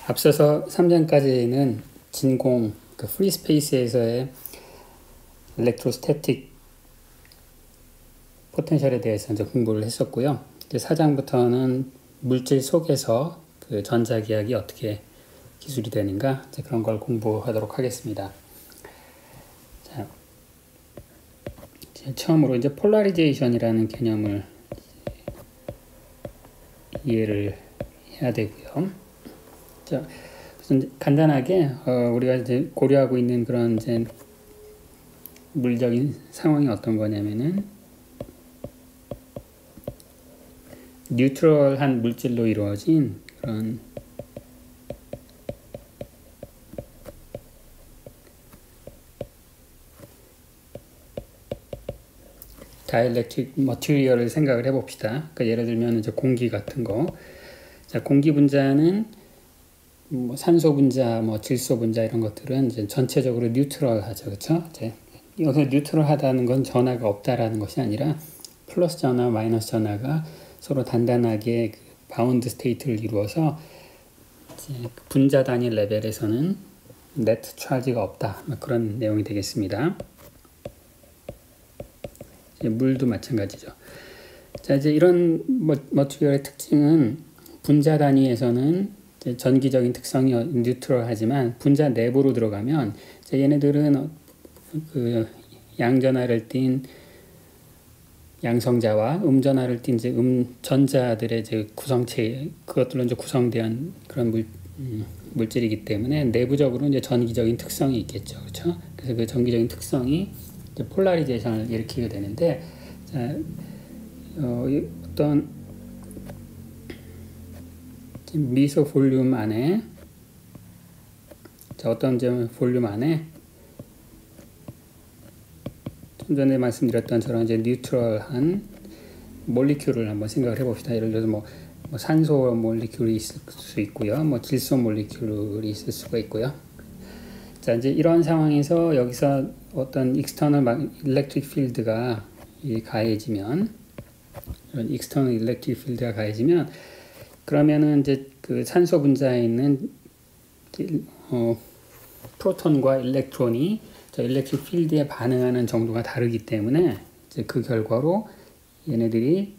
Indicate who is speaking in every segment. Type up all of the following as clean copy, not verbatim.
Speaker 1: 앞서서 3장까지는 진공, 그 프리스페이스에서의 일렉트로스태틱 포텐셜에 대해서 이제 공부를 했었고요. 이제 4장부터는 물질 속에서 그 전자기학이 어떻게 기술이 되는가, 이제 그런 걸 공부하도록 하겠습니다. 자, 처음으로 이제 폴라리제이션이라는 개념을 이해를 해야 되고요. 자, 그래서 간단하게 우리가 이제 고려하고 있는 그런 이제 물리적인 상황이 어떤 거냐면은 뉴트럴한 물질로 이루어진 그런 다이엘렉트릭 머티리얼을 생각을 해봅시다. 그러니까 예를 들면 이제 공기 같은 거. 자, 공기 분자는 뭐 산소 분자, 뭐 질소 분자 이런 것들은 이제 전체적으로 뉴트럴하죠, 그렇죠? 이제 여기서 뉴트럴하다는 건 전하가 없다라는 것이 아니라 플러스 전하, 마이너스 전하가 서로 단단하게 그 바운드 스테이트를 이루어서 이제 분자 단위 레벨에서는 네트 차지가 없다, 그런 내용이 되겠습니다. 이제 물도 마찬가지죠. 자, 이제 이런 머티리얼의 특징은 분자 단위에서는 이제 전기적인 특성이 뉴트럴하지만 분자 내부로 들어가면 이제 얘네들은 그 양전하를 띈 양성자와 음전하를 띈 이제 음전자들의 이제 구성체, 그것들로 이제 구성된 그런 물질이기 때문에 내부적으로 이제 전기적인 특성이 있겠죠, 그렇죠? 그래서 그 전기적인 특성이 이제 폴라리제이션을 일으키게 되는데, 자, 어떤 미소 볼륨 안에, 자, 어떤 볼륨 안에 좀 전에 말씀드렸던 저런 이제 뉴트럴한 몰리큘을 한번 생각을 해봅시다. 예를 들어서 뭐 산소 몰리큘이 있을 수 있고요, 뭐 질소 몰리큘이 있을 수가 있고요. 자, 이제 이런 상황에서 여기서 어떤 익스터널 일렉트릭 필드가 가해지면, 이런 익스터널 일렉트릭 필드가 가해지면, 그러면은 이제 그 산소 분자에 있는 프로톤과 일렉트론이 저 일렉트릭 필드에 반응하는 정도가 다르기 때문에 이제 그 결과로 얘네들이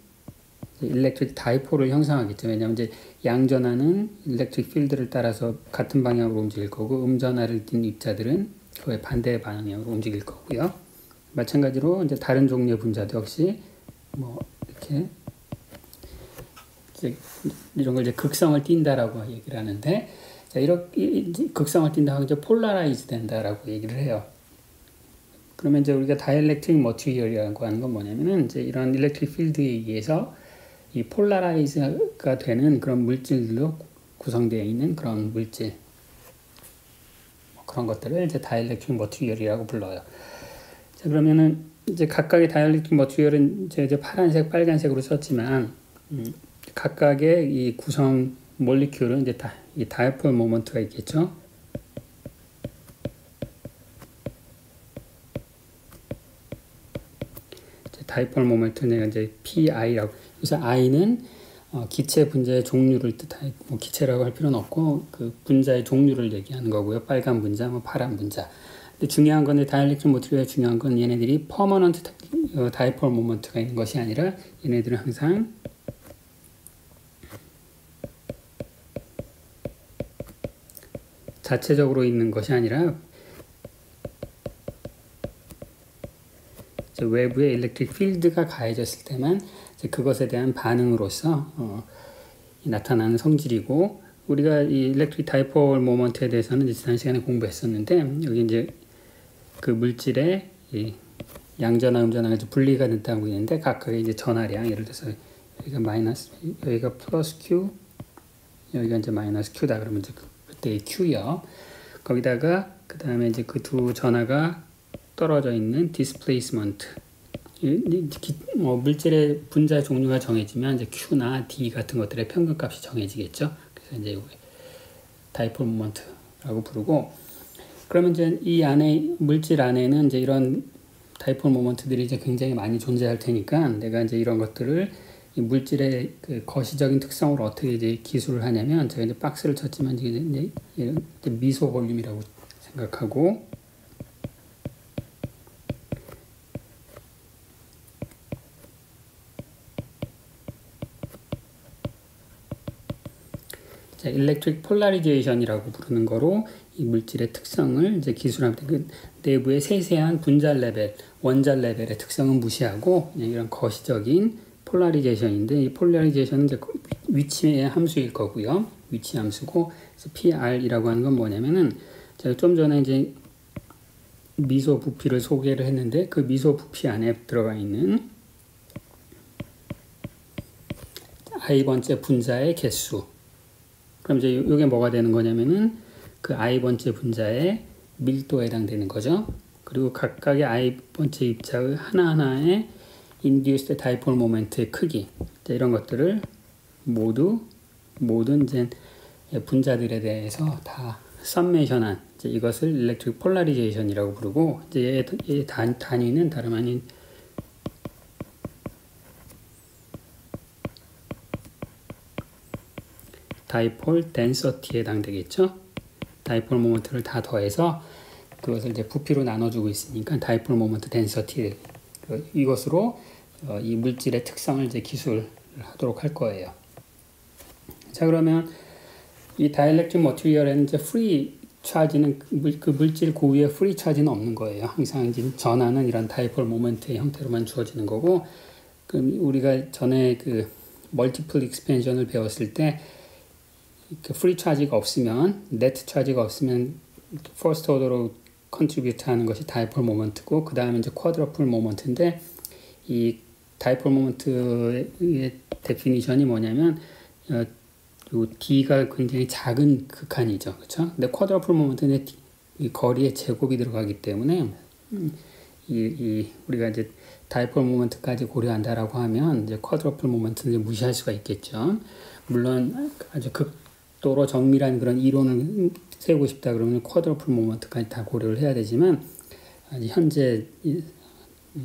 Speaker 1: 일렉트릭 다이폴을 형성하겠죠. 왜냐하면 이제 양전하는 일렉트릭 필드를 따라서 같은 방향으로 움직일 거고, 음전하를 띤 입자들은 그에 반대 방향으로 움직일 거고요. 마찬가지로 이제 다른 종류의 분자도 역시 뭐 이렇게 이제 이런 걸 이제 극성을 띈다라고 얘기를 하는데, 자, 이렇게 극성을 띈다고 이제 폴라라이즈 된다라고 얘기를 해요. 그러면 이제 우리가 다이엘렉트릭 머티리얼이라고 하는 건 뭐냐면은 이제 이런 일렉트릭 필드에 의해서 이 폴라라이즈가 되는 그런 물질로 구성되어 있는 그런 물질, 그런 것들을 이제 다이엘렉트릭 머티리얼이라고 불러요. 자, 그러면은 이제 각각의 다이엘렉트릭 머티리얼은 이제 파란색, 빨간색으로 썼지만 각각의 이 구성 몰리큘은 이제 이 다이폴 모먼트가 있겠죠. 다이폴 모먼트는 이제 PI라고. 그래서 I는 기체 분자의 종류를 뜻하고, 뭐 기체라고 할 필요는 없고 그 분자의 종류를 얘기하는 거고요. 빨간 분자, 뭐 파란 분자. 근데 중요한 건 다이엘렉트릭 머티리얼의 중요한 건 얘네들이 퍼머넌트 다이폴 모먼트가 있는 것이 아니라 얘네들은 항상 자체적으로 있는 것이 아니라 외부에 일렉트릭 필드가 가해졌을 때만 그것에 대한 반응으로서 나타나는 성질이고, 우리가 이 일렉트릭 다이폴 모먼트에 대해서는 지난 시간에 공부했었는데, 여기 이제 그 물질의 이 양전하, 음전하가 분리가 된다고 있는데, 각각의 이제 전하량, 예를 들어서 여기가 마이너스, 여기가 플러스 Q, 여기가 이제 마이너스 Q다 그러면 이제 그때의 Q요. 거기다가 그 다음에 이제 그 두 전하가 떨어져 있는 디스플레이스먼트, 물질의 분자 종류가 정해지면 이제 Q나 D 같은 것들의 평균값이 정해지겠죠. 그래서 이제 다이폴 모먼트라고 부르고, 그러면 이제 이 안에 물질 안에는 이제 이런 다이폴 모먼트들이 이제 굉장히 많이 존재할 테니까 내가 이제 이런 것들을 이 물질의 그 거시적인 특성을 어떻게 이제 기술을 하냐면, 제가 이제 박스를 쳤지만 이제 미소 볼륨이라고 생각하고, 자, 일렉트릭 폴라리제이션이라고 부르는 거로 이 물질의 특성을 이제 기술합니다. 그 내부의 세세한 분자 레벨, 원자 레벨의 특성은 무시하고 그냥 이런 거시적인 폴라리제이션인데, 이 폴라리제이션은 이제 위치의 함수일 거고요. 위치 함수고, 그래서 PR이라고 하는 건 뭐냐면은, 제가 좀 전에 이제 미소 부피를 소개를 했는데, 그 미소 부피 안에 들어가 있는 i번째 분자의 개수. 그럼 이제 이게 뭐가 되는 거냐면은 그 i번째 분자의 밀도에 해당되는 거죠. 그리고 각각의 i번째 입자의 하나하나의 induced dipole moment의 크기, 이런 것들을 모든 이제 분자들에 대해서 다 썸메이션한 이것을 electric polarization이라고 부르고, 이제 얘의 단위는 다름 아닌 다이폴 덴서티에 해당되겠죠. 다이폴 모먼트를 다 더해서 그것을 이제 부피로 나눠주고 있으니까 다이폴 모먼트 덴서티, 이것으로 이 물질의 특성을 이제 기술하도록 할 거예요. 자, 그러면 이 다이엘렉트릭 머티리얼에는 이제 프리 차지는 그 물질 고유의 프리 차지는 없는 거예요. 항상 이제 전하는 이런 다이폴 모먼트의 형태로만 주어지는 거고, 그럼 우리가 전에 그 멀티플 익스펜션을 배웠을 때 그 프리 차지가 없으면, 네트 차지가 없으면 퍼스트 오더로 컨트리뷰트 하는 것이 다이폴 모먼트고, 그 다음에 이제 쿼드러플 모먼트인데, 이 다이폴 모먼트의 데피니션이 뭐냐면 요 D가 굉장히 작은 극한이죠. 그렇죠? 근데 쿼드러플 모먼트는 이 거리의 제곱이 들어가기 때문에 우리가 이제 다이폴 모먼트까지 고려한다라고 하면 이제 쿼드러플 모먼트는 무시할 수가 있겠죠. 물론 아주 극도로 정밀한 그런 이론을 세우고 싶다 그러면 쿼드러플 모먼트까지 다 고려를 해야 되지만, 현재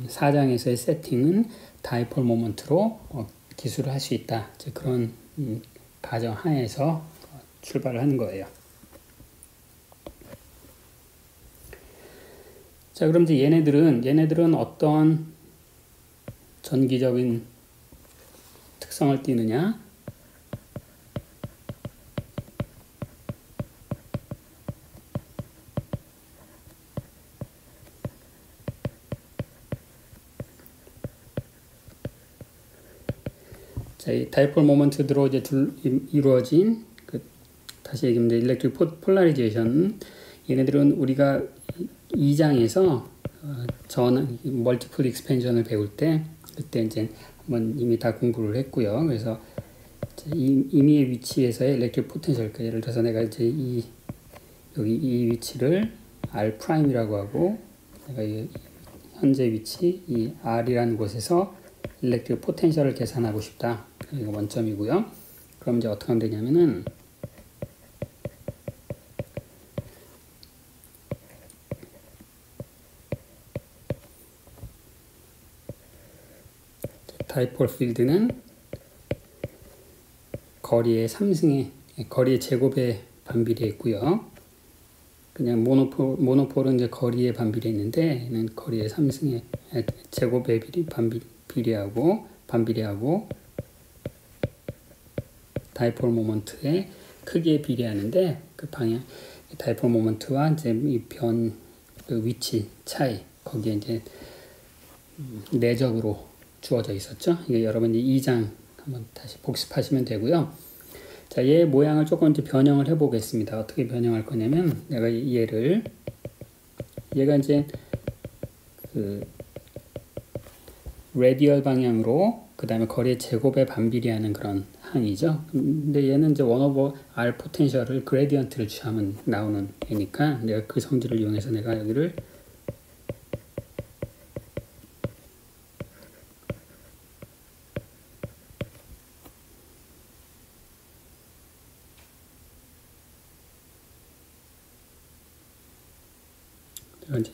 Speaker 1: 4장에서의 세팅은 다이폴 모먼트로 기술을 할 수 있다. 그런 가정 하에서 출발을 하는 거예요. 자, 그럼 이제 얘네들은 어떤 전기적인 특성을 띠느냐? 자, 이 다이폴 모먼트로 이제 이루어진 다시 얘기하면 일렉트릭 폴라리제이션, 얘네들은 우리가 2장에서 멀티플 익스펜션을 배울 때 그때 이제 한번 이미 다 공부를 했고요. 그래서 임의의 위치에서의 일렉트릭 포텐셜, 예를 들어서 내가 이제 여기 이 위치를 R 프라임이라고 하고, 내가 이 현재 위치 이 R이라는 곳에서 일렉트릭 포텐셜을 계산하고 싶다. 이거 원점이고요. 그럼 이제 어떻게 하면 되냐면은 다이폴 필드는 거리의 3승의 거리의 제곱에 반비례 있고요. 그냥 모노폴은 이제 거리에 반비례 있는데, 얘는 거리의 3승의 제곱에 반비례하고 다이폴 모먼트의 크기에 비례하는데, 그 방향 다이폴 모먼트와 이제 이 그 위치 차이, 거기에 이제 내적으로 주어져 있었죠. 이게 여러분 이제 2장 한번 다시 복습하시면 되고요. 자, 얘 모양을 조금 이제 변형을 해보겠습니다. 어떻게 변형할 거냐면, 내가 얘가 이제 그 레디얼 방향으로 그 다음에 거리의 제곱에 반비례하는 그런 항이죠. 근데 얘는 이제 1/r 포텐셜을 그레디언트를 취하면 나오는 애니까, 내가 그 성질을 이용해서 내가 여기를 이제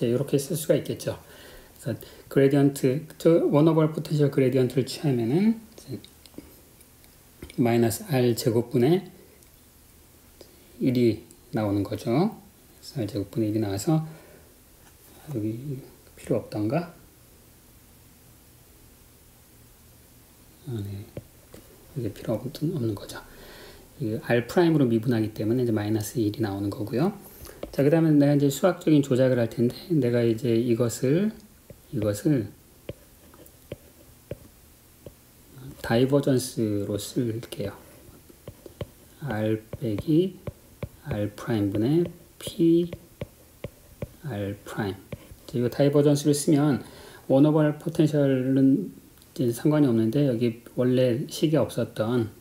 Speaker 1: 이제 이렇게 쓸 수가 있겠죠. 그래서 그레디언트, 원오버 포텐셜 그레디언트를 취하면은 마이너스 R 제곱분의 1이 나오는 거죠. 그래서 R 제곱분의 1이 나와서 여기 필요 없던가? 네. 이게 필요 없는 거죠. R 프라임으로 미분하기 때문에 이제 마이너스 1이 나오는 거고요. 자, 그 다음에 내가 이제 수학적인 조작을 할 텐데, 내가 이제 이것을 다이버전스로 쓸게요. R 빼기 R 프라임 분의 P R 프라임. 이거 다이버전스를 쓰면 원오버 포텐셜은 이제 상관이 없는데, 여기 원래 식이 없었던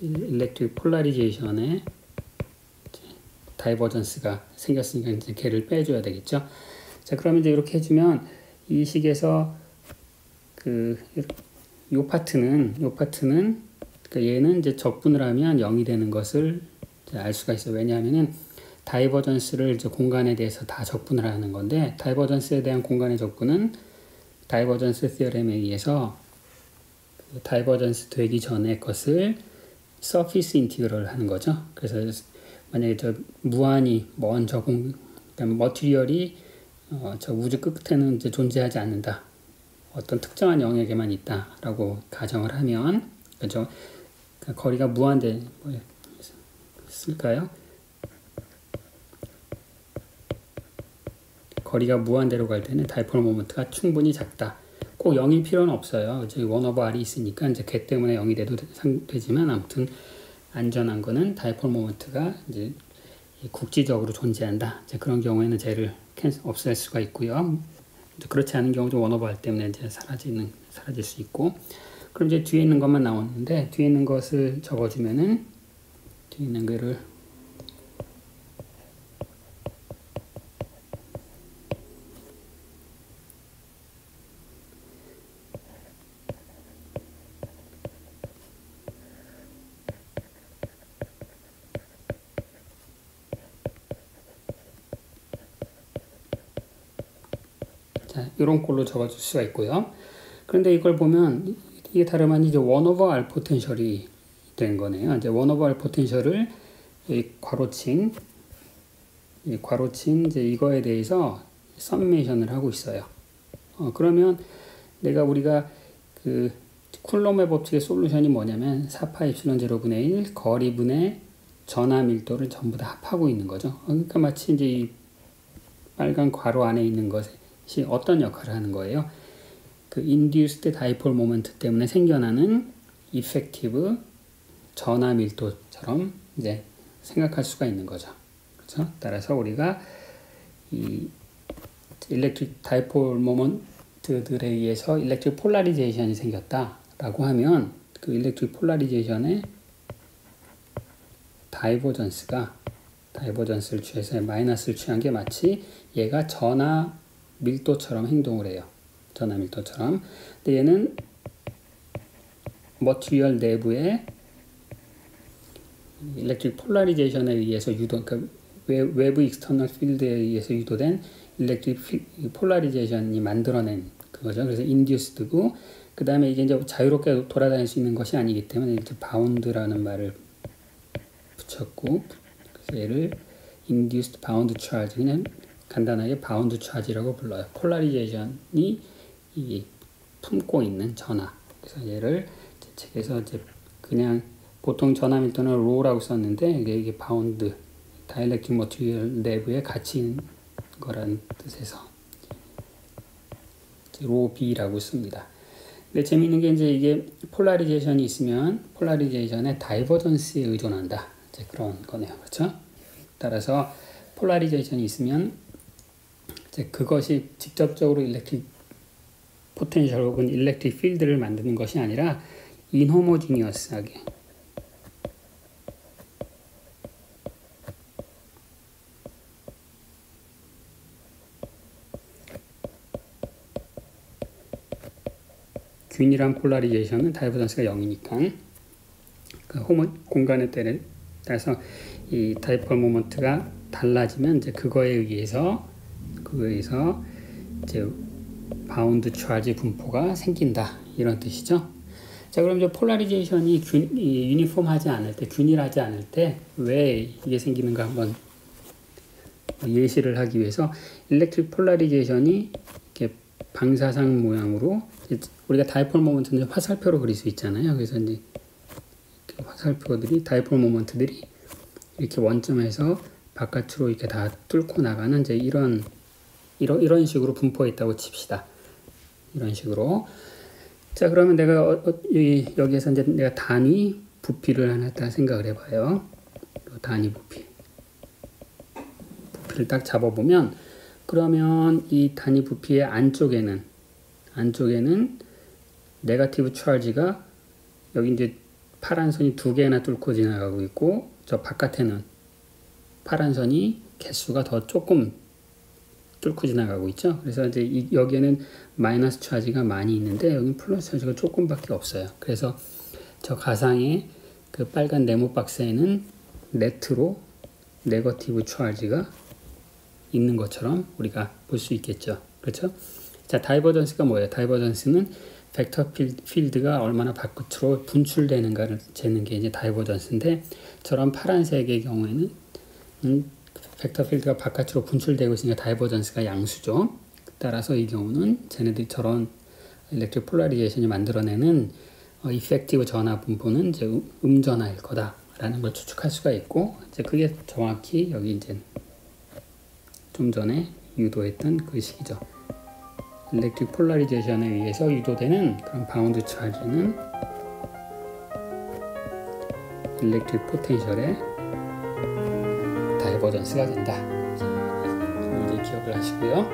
Speaker 1: 일렉트릭 폴라리제이션의 다이버전스가 생겼으니까 이제 걔를 빼줘야 되겠죠. 자, 그러면 이제 이렇게 해주면 이 식에서 요 파트는 그러니까 얘는 이제 적분을 하면 0이 되는 것을 이제 알 수가 있어요. 왜냐하면은 다이버전스를 이제 공간에 대해서 다 적분을 하는 건데, 다이버전스에 대한 공간의 적분은 다이버전스 티어렘에 의해서 다이버전스 되기 전에 것을 서피스 인티그럴 하는 거죠. 그래서 만약에 저 무한히 먼 그러니까 머티리얼이 저 우주 끝에는 이제 존재하지 않는다, 어떤 특정한 영역에만 있다라고 가정을 하면, 그죠? 그러니까 거리가 무한대 쓸까요? 거리가 무한대로 갈 때는 다이폴 모먼트가 충분히 작다. 꼭 0일 필요는 없어요. 저기 1 오버 R이 있으니까 이제 걔 때문에 0이 돼도 되지만, 아무튼 안전한 거는 다이폴 모먼트가 이제 국지적으로 존재한다. 이제 그런 경우에는 쟤를 없앨 수가 있고요. 그렇지 않은 경우도 1 오버 R 때문에 이제 사라질 수 있고. 그럼 이제 뒤에 있는 것만 나오는데, 뒤에 있는 것을 적어주면은, 뒤에 있는 거를 이런 꼴로 적어줄 수가 있고요. 그런데 이걸 보면 이게 다름 아닌 이제 1 오버 R 포텐셜이 된 거네요. 이제 1 오버 R 포텐셜을 괄호칭 이제 이거에 대해서 서메이션을 하고 있어요. 그러면 우리가 그 쿨럼의 법칙의 솔루션이 뭐냐면 4파 입실론 제로분의 1 거리분의 전하 밀도를 전부 다 합하고 있는 거죠. 그러니까 마치 이제 이 빨간 괄호 안에 있는 것이 어떤 역할을 하는 거예요? 그 induced dipole moment 때문에 생겨나는 effective 전하 밀도처럼 이제 생각할 수가 있는 거죠. 그렇죠? 따라서 우리가 이 electric dipole moment들에 의해서 electric polarization이 생겼다라고 하면, 그 electric polarization의 다이버전스를 취해서 마이너스를 취한 게 마치 얘가 전하 밀도처럼 행동을 해요. 전하 밀도처럼. 근데 얘는 머티리얼 내부의 일렉트릭 폴라리제이션에 의해서 그러니까 외부 익스터널 필드에 의해서 유도된 일렉트릭 폴라리제이션이 만들어낸 그거죠. 그래서 인듀스드고, 그 다음에 이게 이제 자유롭게 돌아다닐 수 있는 것이 아니기 때문에 이렇게 바운드라는 말을 붙였고, 그래서 얘를 induced bound charge, 그냥 간단하게 바운드 차지라고 불러요. 폴라리제이션이 품고 있는 전하. 그래서 얘를 제 책에서 이제 그냥 보통 전하 밀도는 로라고 썼는데, 이게 바운드, 다이렉틱 머티리얼 내부에 갇힌 거라는 뜻에서 로 B라고 씁니다. 근데 재미있는 게 이제 이게 폴라리제이션이 있으면 폴라리제이션의 다이버전스에 의존한다. 이제 그런 거네요. 그렇죠? 따라서 폴라리제이션이 있으면 이제 그것이 직접적으로 일렉트릭 포텐셜 혹은 일렉트릭 필드를 만드는 것이 아니라 인호모지니어스하게 균일한 폴라리제이션은 다이버전스가 0이니까 그 공간에 따라서 이 다이폴 모먼트가 달라지면 이제 그거에 의해서 이제 바운드 차지 분포가 생긴다, 이런 뜻이죠. 자, 그럼 이제 폴라리제이션이 유니폼하지 않을 때, 균일하지 않을 때 왜 이게 생기는가 한번 예시를 하기 위해서, 일렉트릭 폴라리제이션이 이렇게 방사상 모양으로, 우리가 다이폴 모먼트는 화살표로 그릴 수 있잖아요. 그래서 이제 화살표들이, 다이폴 모먼트들이 이렇게 원점에서 바깥으로 이렇게 다 뚫고 나가는 이제 이런 식으로 분포했다고 칩시다. 이런 식으로. 자, 그러면 내가 여기에서 이제 내가 단위 부피를 하나 딱 생각을 해봐요. 단위 부피를 딱 잡아보면, 그러면 이 단위 부피의 안쪽에는 네거티브 찰지가 여기 이제 파란 선이 2개나 뚫고 지나가고 있고, 저 바깥에는 파란 선이 개수가 더 조금 뚫고 지나가고 있죠. 그래서 이제 여기에는 마이너스 차지가 많이 있는데 여기는 플러스 차지가 조금밖에 없어요. 그래서 저 가상의 그 빨간 네모 박스에는 네트로 네거티브 차지가 있는 것처럼 우리가 볼 수 있겠죠. 그렇죠? 자, 다이버전스가 뭐예요? 다이버전스는 벡터 필드가 얼마나 바깥으로 분출되는가를 재는 게 이제 다이버전스인데, 저런 파란색의 경우에는 벡터 필드가 바깥으로 분출되고 있으니까 다이버전스가 양수죠. 따라서 이 경우는 쟤네들이 저런 일렉트릭 폴라리제이션이 만들어내는 이펙티브 전하 분포는 이제 음전하일 거다라는 걸 추측할 수가 있고, 이제 그게 정확히 여기 이제 좀 전에 유도했던 그 식이죠. 일렉트릭 폴라리제이션에 의해서 유도되는 그런 바운드 차지는 일렉트릭 포텐셜의 다이버전스가 된다. 이제 기억을 하시고요.